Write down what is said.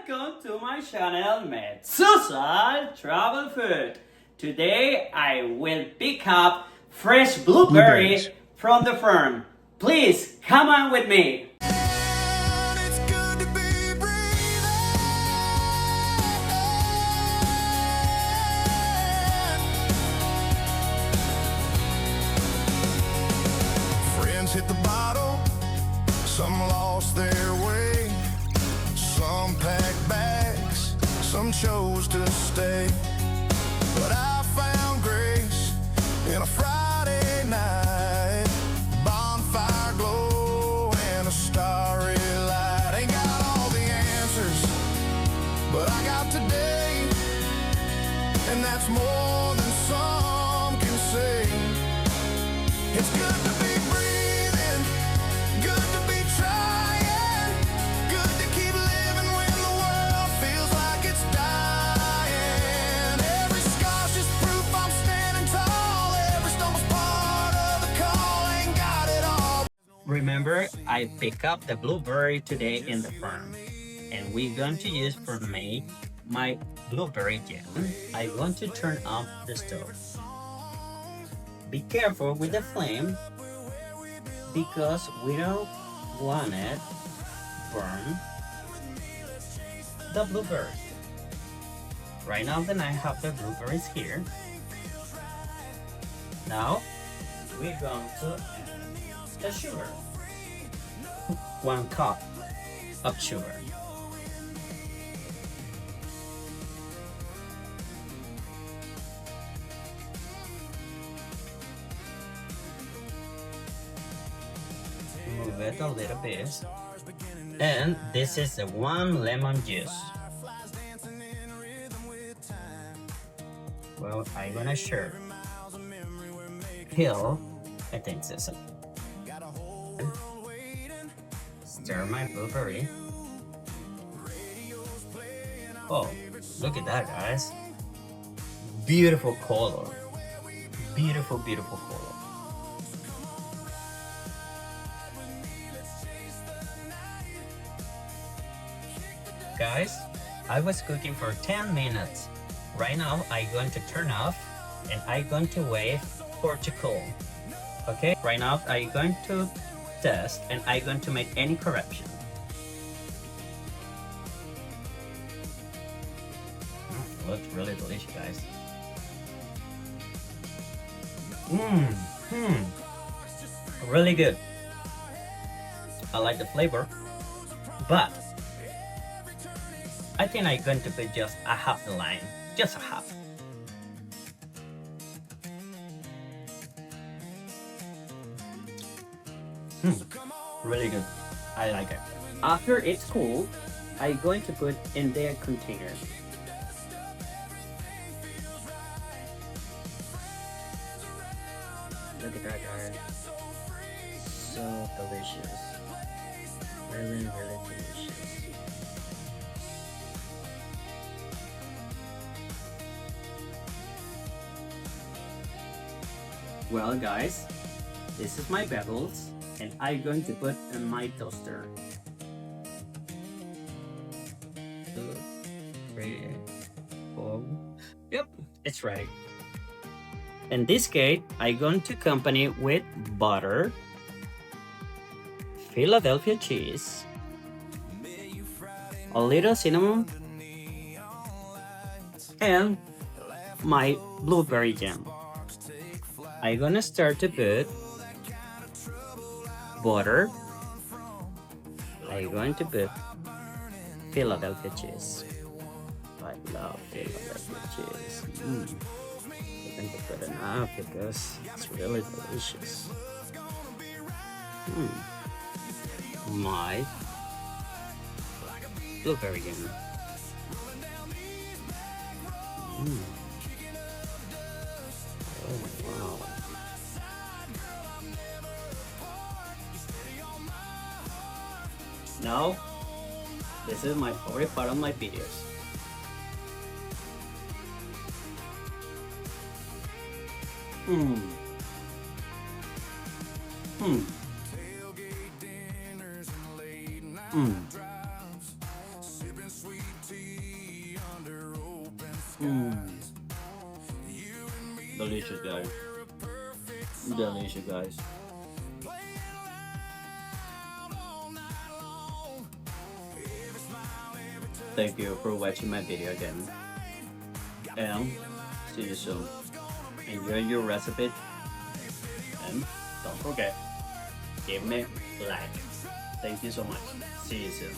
Welcome to my channel, Metsusal Travel Food. Today I will pick up fresh blueberries from the farm. Please come on with me. It's good to be breathing. Friends hit the bottle, some lost their way, some packed bags, some chose to stay. But I found grace in a Friday night, bonfire glow and a starry light. Ain't got all the answers, but I got today, and that's more than some can say. It's good to be breathing, good to be trying, good to keep living when the world feels like it's dying. Every scar's just proof I'm standing tall, every stumble's part of the call, ain't got it all. Remember, I pick up the blueberry today in the farm, and we're going to use for me my blueberry jam. I'm going to turn off the stove. Be careful with the flame because we don't want it burn the blueberries. Right now then I have the blueberries here. Now we're going to add the sugar. 1 cup of sugar. Move it a little bit. And this is the 1 lemon juice. Well, I'm gonna share. Peel, I think this. Stir my blueberry. Oh, look at that, guys. Beautiful color. Beautiful, beautiful color. Guys, I was cooking for 10 minutes. Right now, I'm going to turn off and I'm going to wait for it to cool. Okay, right now I'm going to test and I'm going to make any correction. Looks really delicious, guys. Really good. I like the flavor, but I think I'm going to put just a half the lime, just a half. Really good. I like it. After it's cool, I'm going to put in their container. Look at that, guys. So delicious. Really, really delicious. Well, guys, this is my pebbles, and I'm going to put in my toaster. 2, 3, 4. Yep, it's ready. In this case, I'm going to accompany with butter, Philadelphia cheese, a little cinnamon, and my blueberry jam. I'm gonna start to put butter. I'm going to put Philadelphia cheese. I love Philadelphia cheese. I'm going to put enough because it's really delicious. My blueberry jam. Oh wow. Now, this is my favorite part of my videos. Delicious, guys. Delicious, guys. Thank you for watching my video again. And see you soon. Enjoy your recipe. And don't forget, give me like. Thank you so much. See you soon.